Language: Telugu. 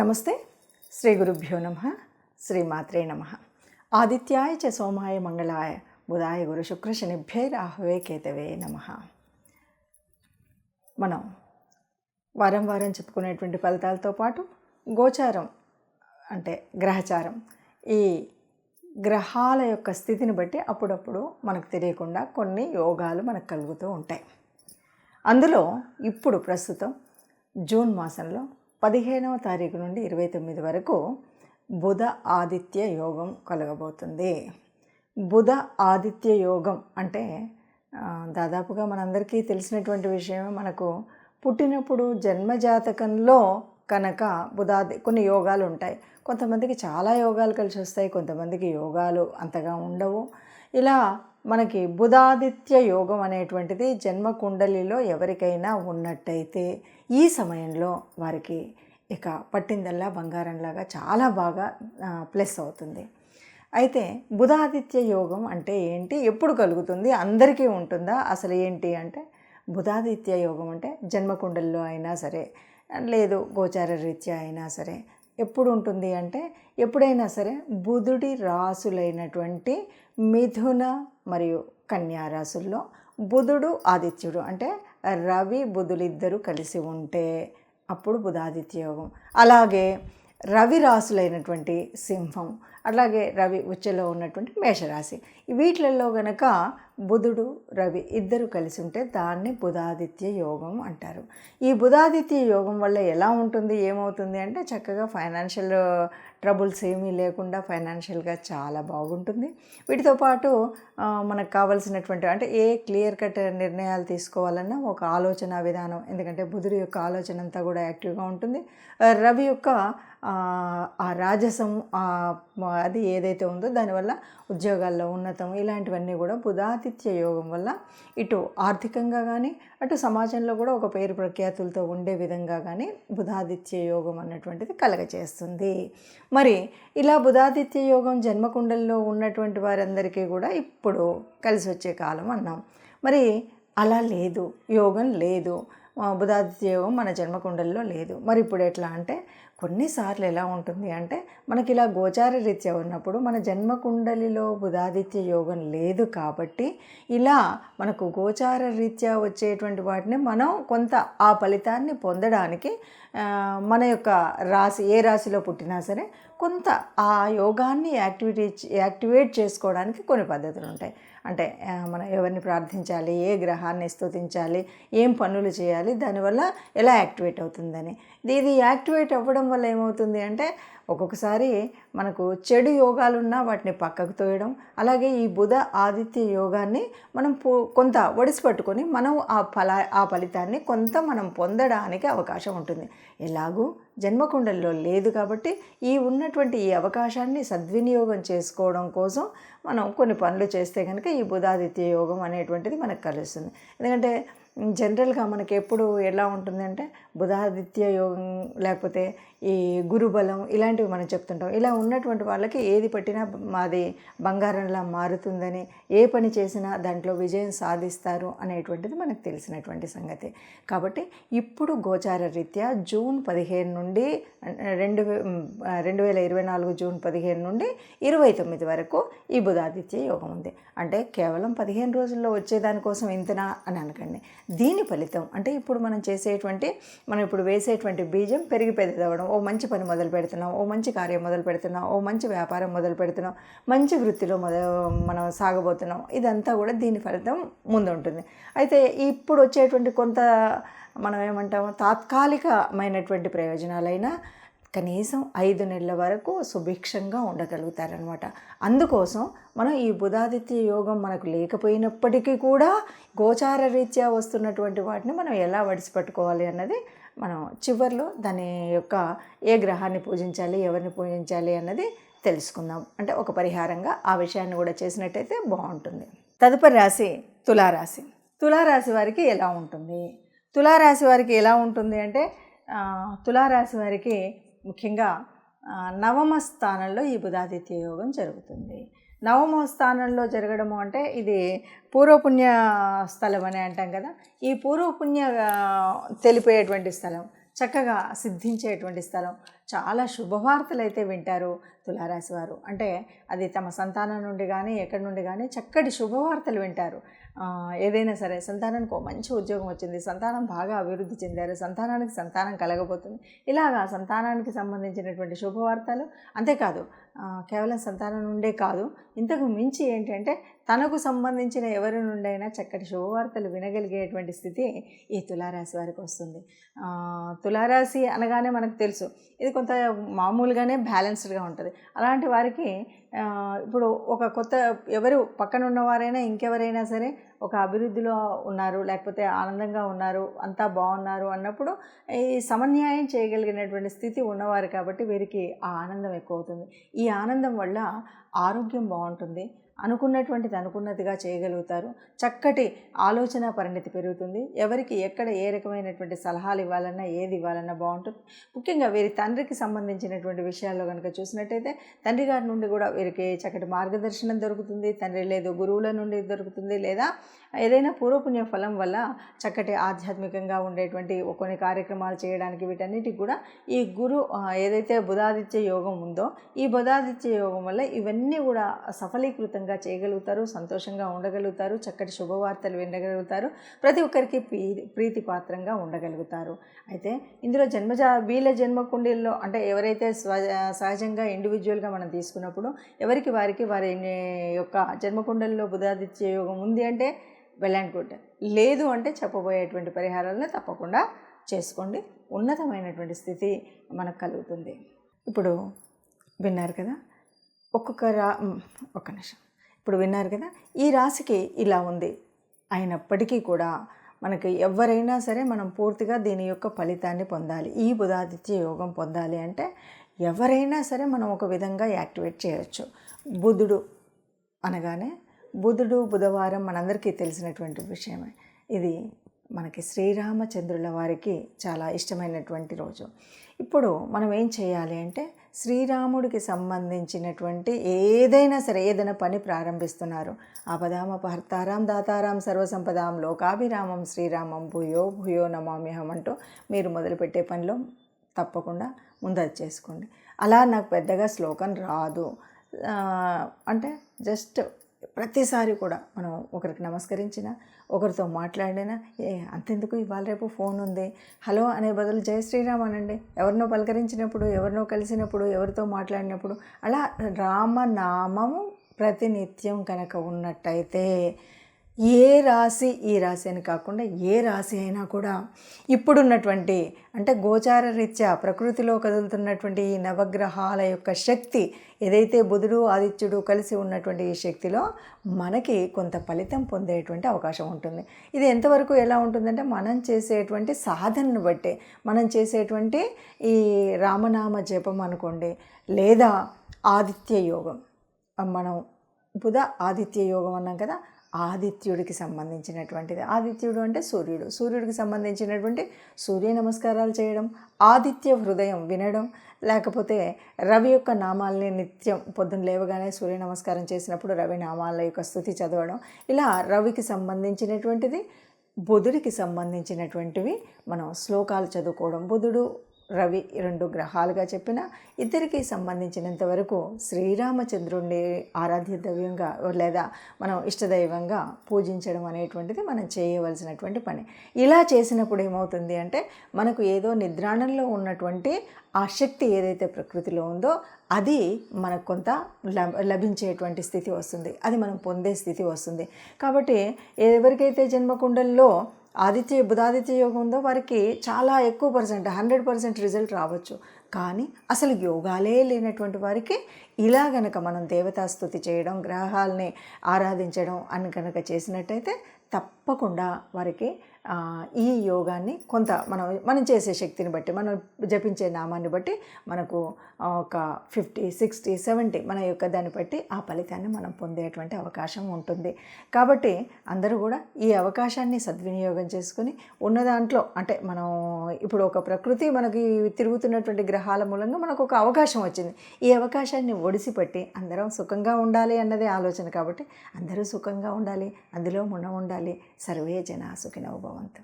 నమస్తే. శ్రీ గురుభ్యో నమః. శ్రీమాత్రే నమః. ఆదిత్యాయ చ సోమాయ మంగళాయ బుధాయ గురు శుక్ర శనిభ్యై రాహవే కేతవే నమః. మనం వారం వారం చెప్పుకునేటువంటి ఫలితాలతో పాటు గోచారం అంటే గ్రహచారం, ఈ గ్రహాల యొక్క స్థితిని బట్టి అప్పుడప్పుడు మనకు తెలియకుండా కొన్ని యోగాలు మనకు కలుగుతూ ఉంటాయి. అందులో ఇప్పుడు ప్రస్తుతం జూన్ మాసంలో 15వ తారీఖు నుండి 29 వరకు బుధ ఆదిత్య యోగం కలగబోతుంది. బుధ ఆదిత్య యోగం అంటే దాదాపుగా మనందరికీ తెలిసినటువంటి విషయమే. మనకు పుట్టినప్పుడు జన్మజాతకంలో కనుక కొన్ని యోగాలు ఉంటాయి. కొంతమందికి చాలా యోగాలు కలిసి వస్తాయి, కొంతమందికి యోగాలు అంతగా ఉండవు. ఇలా మనకి బుధాదిత్య యోగం అనేటువంటిది జన్మ కుండలిలో ఎవరికైనా ఉన్నట్టయితే ఈ సమయంలో వారికి ఇక పట్టిందల్లా బంగారంలాగా చాలా బాగా ప్లస్ అవుతుంది. అయితే బుధాదిత్య యోగం అంటే ఏంటి, ఎప్పుడు కలుగుతుంది, అందరికీ ఉంటుందా, అసలు ఏంటి అంటే బుధాదిత్య యోగం అంటే జన్మకుండల్లో అయినా సరే, లేదు గోచార రీత్యా అయినా సరే ఎప్పుడు ఉంటుంది అంటే ఎప్పుడైనా సరే బుధుడి రాసులైనటువంటి మిథున మరియు కన్యా రాసుల్లో బుధుడు ఆదిత్యుడు అంటే రవి బుధులిద్దరూ కలిసి ఉంటే అప్పుడు బుధాదిత్య యోగం. అలాగే రవి రాసులైనటువంటి సింహం, అలాగే రవి ఉచ్చలో ఉన్నటువంటి మేషరాశి, వీటిలలో గనక బుధుడు రవి ఇద్దరు కలిసి ఉంటే దాన్ని బుధాదిత్య యోగం అంటారు. ఈ బుధాదిత్య యోగం వల్ల ఎలా ఉంటుంది, ఏమవుతుంది అంటే చక్కగా ఫైనాన్షియల్ ట్రబుల్స్ ఏమీ లేకుండా ఫైనాన్షియల్గా చాలా బాగుంటుంది. వీటితో పాటు మనకు కావాల్సినటువంటి అంటే ఏ క్లియర్ కట్ నిర్ణయాలు తీసుకోవాలన్నా ఒక ఆలోచన విధానం, ఎందుకంటే బుధుడి యొక్క ఆలోచన అంతా కూడా యాక్టివ్గా ఉంటుంది. రవి యొక్క ఆ రాజసం అది ఏదైతే ఉందో దానివల్ల ఉద్యోగాల్లో ఉన్నతం, ఇలాంటివన్నీ కూడా బుధాదిత్య యోగం వల్ల ఇటు ఆర్థికంగా కానీ అటు సమాజంలో కూడా ఒక పేరు ప్రఖ్యాతులతో ఉండే విధంగా కానీ బుధాదిత్య యోగం అన్నటువంటిది కలగచేస్తుంది. మరి ఇలా బుధాదిత్య యోగం జన్మకుండల్లో ఉన్నటువంటి వారందరికీ కూడా ఇప్పుడు కలిసి వచ్చే కాలం అన్నాం. మరి అలా లేదు, యోగం లేదు, బుధాదిత్య యోగం మన జన్మకుండల్లో లేదు. మరి ఇప్పుడు ఎట్లా అంటే కొన్నిసార్లు ఎలా ఉంటుంది అంటే మనకి ఇలా గోచార రీత్యా ఉన్నప్పుడు మన జన్మకుండలిలో బుధాదిత్య యోగం లేదు కాబట్టి ఇలా మనకు గోచార రీత్యా వచ్చేటువంటి వాటిని మనం కొంత ఆ ఫలితాన్ని పొందడానికి మన యొక్క రాశి ఏ రాశిలో పుట్టినా సరే కొంత ఆ యోగాన్ని యాక్టివేట్ చేసుకోవడానికి కొన్ని పద్ధతులు ఉంటాయి. అంటే మనం ఎవరిని ప్రార్థించాలి, ఏ గ్రహాన్ని స్తుతించాలి, ఏం పనులు చేయాలి, దానివల్ల ఎలా యాక్టివేట్ అవుతుందని. ఇది యాక్టివేట్ అవ్వడం వల్ల ఏమవుతుంది అంటే ఒక్కొక్కసారి మనకు చెడు యోగాలున్నా వాటిని పక్కకు తోయడం, అలాగే ఈ బుధ ఆదిత్య యోగాన్ని మనం కొంత ఒడిసి పట్టుకొని మనం ఆ ఫలితాన్ని కొంత మనం పొందడానికి అవకాశం ఉంటుంది. ఎలాగూ జన్మకుండల్లో లేదు కాబట్టి ఈ ఉన్నటువంటి ఈ అవకాశాన్ని సద్వినియోగం చేసుకోవడం కోసం మనం కొన్ని పనులు చేస్తే కనుక ఈ బుధాదిత్య యోగం అనేటువంటిది మనకు కలుస్తుంది. ఎందుకంటే జనరల్గా మనకి ఎప్పుడు ఎలా ఉంటుందంటే బుధాదిత్య యోగం లేకపోతే ఈ గురుబలం ఇలాంటివి మనం చెప్తుంటాం. ఇలా ఉన్నటువంటి వాళ్ళకి ఏది పట్టినా మాది బంగారంలా మారుతుందని, ఏ పని చేసినా దాంట్లో విజయం సాధిస్తారు అనేటువంటిది మనకు తెలిసినటువంటి సంగతి. కాబట్టి ఇప్పుడు గోచార రీత్యా జూన్ 15 నుండి 2024 జూన్ 15 నుండి 29 వరకు ఈ బుధాదిత్య యోగం ఉంది. అంటే కేవలం 15 రోజుల్లో వచ్చేదానికోసం ఇంతనా అని అనకండి. దీని ఫలితం అంటే ఇప్పుడు మనం ఇప్పుడు వేసేటువంటి బీజం పెరిగి పెద్దదవడం, ఓ మంచి పని మొదలు పెడుతున్నాం, ఓ మంచి కార్యం మొదలు పెడుతున్నాం, ఓ మంచి వ్యాపారం మొదలు పెడుతున్నాం, మంచి వృత్తిలో మనం సాగబోతున్నాం, ఇదంతా కూడా దీని ఫలితం ముందు ఉంటుంది. అయితే ఇప్పుడు వచ్చేటువంటి కొంత మనం ఏమంటాము తాత్కాలికమైనటువంటి ప్రయోజనాలైనా కనీసం 5 నెలల వరకు సుభిక్షంగా ఉండగలుగుతారనమాట. అందుకోసం మనం ఈ బుధాదిత్య యోగం మనకు లేకపోయినప్పటికీ కూడా గోచార రీత్యా వస్తున్నటువంటి వాటిని మనం ఎలా వడిసిపట్టుకోవాలి అన్నది మనం చివరిలో దాని యొక్క ఏ గ్రహాన్ని పూజించాలి, ఎవరిని పూజించాలి అన్నది తెలుసుకుందాం. అంటే ఒక పరిహారంగా ఆ విషయాన్ని కూడా చేసినట్టయితే బాగుంటుంది. తదుపరి రాశి తులారాశి. తులారాశి వారికి ఎలా ఉంటుంది? తులారాశి వారికి ఎలా ఉంటుంది అంటే తులారాశి వారికి ముఖ్యంగా నవమ స్థానంలో ఈ బుధాదిత్య యోగం జరుగుతుంది. నవమ స్థానంలో జరగడము అంటే ఇది పూర్వపుణ్య స్థలం అని అంటాం కదా. ఈ పూర్వపుణ్య తెలిపేటువంటి స్థలం. చక్కగా సిద్ధించేటువంటి స్థలం. చాలా శుభవార్తలు అయితే వింటారు తులారాశి వారు. అంటే అది తమ సంతానం నుండి కానీ ఎక్కడి నుండి కానీ చక్కటి శుభవార్తలు వింటారు. ఏదైనా సరే, సంతానానికి మంచి ఉద్యోగం వచ్చింది, సంతానం బాగా అభివృద్ధి చెందారు, సంతానానికి సంతానం కలగబోతుంది, ఇలాగా సంతానానికి సంబంధించినటువంటి శుభవార్తలు. అంతేకాదు కేవలం సంతానం నుండే కాదు, ఇంతకు మించి ఏంటంటే తనకు సంబంధించిన ఎవరి నుండైనా చక్కటి శుభవార్తలు వినగలిగేటువంటి స్థితి ఈ తులారాశి వారికి వస్తుంది. తులారాశి అనగానే మనకు తెలుసు ఇది కొంత మామూలుగానే బ్యాలెన్స్డ్గా ఉంటుంది. అలాంటి వారికి ఇప్పుడు ఒక కొత్త ఎవరు పక్కన ఉన్నవారైనా ఇంకెవరైనా సరే ఒక అభివృద్ధిలో ఉన్నారు, లేకపోతే ఆనందంగా ఉన్నారు, అంతా బాగున్నారు అన్నప్పుడు ఈ సమన్యాయం చేయగలిగినటువంటి స్థితి ఉన్నవారు కాబట్టి వీరికి ఆ ఆనందం ఎక్కువ అవుతుంది. ఈ ఆనందం వల్ల ఆరోగ్యం బాగుంటుంది, అనుకున్నటువంటిది అనుకున్నదిగా చేయగలుగుతారు, చక్కటి ఆలోచన పరిణతి పెరుగుతుంది, ఎవరికి ఎక్కడ ఏ రకమైనటువంటి సలహాలు ఇవ్వాలన్నా ఏది ఇవ్వాలన్నా బాగుంటుంది. ముఖ్యంగా వీరి తండ్రికి సంబంధించినటువంటి విషయాల్లో కనుక చూసినట్టయితే తండ్రి గారి నుండి కూడా వీరికి చక్కటి మార్గదర్శనం దొరుకుతుంది, తండ్రి లేదు గురువుల నుండి దొరుకుతుంది, లేదా ఏదైనా పూర్వపుణ్య ఫలం వల్ల చక్కటి ఆధ్యాత్మికంగా ఉండేటువంటి కొన్ని కార్యక్రమాలు చేయడానికి వీటన్నిటికి కూడా ఈ ఏదైతే బుధాదిత్య యోగం ఉందో ఈ బుధాదిత్య యోగం వల్ల ఇవన్నీ కూడా సఫలీకృతంగా చేయగలుగుతారు, సంతోషంగా ఉండగలుగుతారు, చక్కటి శుభవార్తలు వినగలుగుతారు, ప్రతి ఒక్కరికి ప్రీతిపాత్రంగా ఉండగలుగుతారు. అయితే ఇందులో వీళ్ళ జన్మకుండీల్లో అంటే ఎవరైతే సహజంగా ఇండివిజువల్గా మనం తీసుకున్నప్పుడు ఎవరికి వారికి వారి యొక్క జన్మకుండల్లో బుధాదిత్య యోగం ఉంది అంటే వెల్ అండ్ గుడ్, లేదు అంటే చెప్పబోయేటువంటి పరిహారాలను తప్పకుండా చేసుకోండి, ఉన్నతమైనటువంటి స్థితి మనకు కలుగుతుంది. ఇప్పుడు విన్నారు కదా, ఒక్క నిమిషం, ఇప్పుడు విన్నారు కదా ఈ రాశికి ఇలా ఉంది. అయినప్పటికీ కూడా మనకి ఎవరైనా సరే మనం పూర్తిగా దీని యొక్క ఫలితాన్ని పొందాలి, ఈ బుధాదిత్య యోగం పొందాలి అంటే ఎవరైనా సరే మనం ఒక విధంగా యాక్టివేట్ చేయవచ్చు. బుధుడు అనగానే బుధవారం మనందరికీ తెలిసినటువంటి విషయమే. ఇది మనకి శ్రీరామచంద్రుల వారికి చాలా ఇష్టమైనటువంటి రోజు. ఇప్పుడు మనం ఏం చేయాలి అంటే శ్రీరాముడికి సంబంధించినటువంటి ఏదైనా సరే ఏదైనా పని ప్రారంభిస్తున్నారు, ఆపదామపహర్తారాం దాతారాం సర్వసంపదాం లోకాభిరామం శ్రీరామం భూయో భూయో నమామ్యహం అంటూ మీరు మొదలుపెట్టే పనిలో తప్పకుండా ముందది చేసుకోండి. అలా నాకు పెద్దగా శ్లోకం రాదు అంటే జస్ట్ ప్రతిసారి కూడా మనం ఒకరికి నమస్కరించిన, ఒకరితో మాట్లాడినా అంతెందుకు ఇవాళ రేపు ఫోన్ ఉంది, హలో అనే బదులు జై శ్రీరామ్ అనండి. ఎవరినో పలకరించినప్పుడు, ఎవరినో కలిసినప్పుడు, ఎవరితో మాట్లాడినప్పుడు అలా రామనామము ప్రతినిత్యం కనుక ఉన్నట్టయితే ఏ రాశి ఈ రాశి అని కాకుండా ఏ రాశి అయినా కూడా ఇప్పుడున్నటువంటి అంటే గోచార రీత్యా ప్రకృతిలో కదులుతున్నటువంటి ఈ నవగ్రహాల యొక్క శక్తి ఏదైతే బుధుడు ఆదిత్యుడు కలిసి ఉన్నటువంటి ఈ శక్తిలో మనకి కొంత ఫలితం పొందేటువంటి అవకాశం ఉంటుంది. ఇది ఎంతవరకు ఎలా ఉంటుందంటే మనం చేసేటువంటి సాధనను బట్టి, మనం చేసేటువంటి ఈ రామనామ జపం అనుకోండి, లేదా ఆదిత్య యోగం, మనం బుధ ఆదిత్య యోగం అన్నాం కదా, ఆదిత్యుడికి సంబంధించినటువంటిది. ఆదిత్యుడు అంటే సూర్యుడు, సూర్యుడికి సంబంధించినటువంటి సూర్య నమస్కారాలు చేయడం, ఆదిత్య హృదయం వినడం, లేకపోతే రవి యొక్క నామాల్ని నిత్యం పొద్దున్న లేవగానే సూర్య నమస్కారం చేసినప్పుడు రవి నామాల యొక్క స్తుతి చదవడం, ఇలా రవికి సంబంధించినటువంటిది బుధుడికి సంబంధించినటువంటివి మనం శ్లోకాలు చదువుకోవడం. బుధుడు రవి రెండు గ్రహాలుగా చెప్పిన ఇద్దరికి సంబంధించినంత వరకు శ్రీరామచంద్రుడిని ఆరాధ్య దైవంగా లేదా మనం ఇష్టదైవంగా పూజించడం అనేటువంటిది మనం చేయవలసినటువంటి పని. ఇలా చేసినప్పుడు ఏమవుతుంది అంటే మనకు ఏదో నిద్రాణంలో ఉన్నటువంటి ఆ శక్తి ఏదైతే ప్రకృతిలో ఉందో అది మనకు కొంత లభించేటువంటి స్థితి వస్తుంది, అది మనం పొందే స్థితి వస్తుంది. కాబట్టి ఎవరికైతే జన్మకుండల్లో బుధాదిత్య యోగం ఉందో వారికి చాలా ఎక్కువ 100% రిజల్ట్ రావచ్చు. కానీ అసలు యోగాలే లేనటువంటి వారికి ఇలా గనక మనం దేవతాస్తుతి చేయడం, గ్రహాలని ఆరాధించడం అని కనుక చేసినట్టయితే తప్పకుండా వారికి ఈ యోగాన్ని కొంత మనం చేసే శక్తిని బట్టి, మనం జపించే నామాన్ని బట్టి మనకు ఒక 50, 60, 70 మన యొక్క దాన్ని బట్టి ఆ ఫలితాన్ని మనం పొందేటువంటి అవకాశం ఉంటుంది. కాబట్టి అందరూ కూడా ఈ అవకాశాన్ని సద్వినియోగం చేసుకుని ఉన్న దాంట్లో అంటే మనం ఇప్పుడు ఒక ప్రకృతి మనకి తిరుగుతున్నటువంటి గ్రహాల మూలంగా మనకు ఒక అవకాశం వచ్చింది, ఈ అవకాశాన్ని ఒడిసిపెట్టి అందరం సుఖంగా ఉండాలి అన్నదే ఆలోచన. కాబట్టి అందరూ సుఖంగా ఉండాలి, అందులో మనం ఉండాలి. సర్వే జనా సుఖినో భవంతు.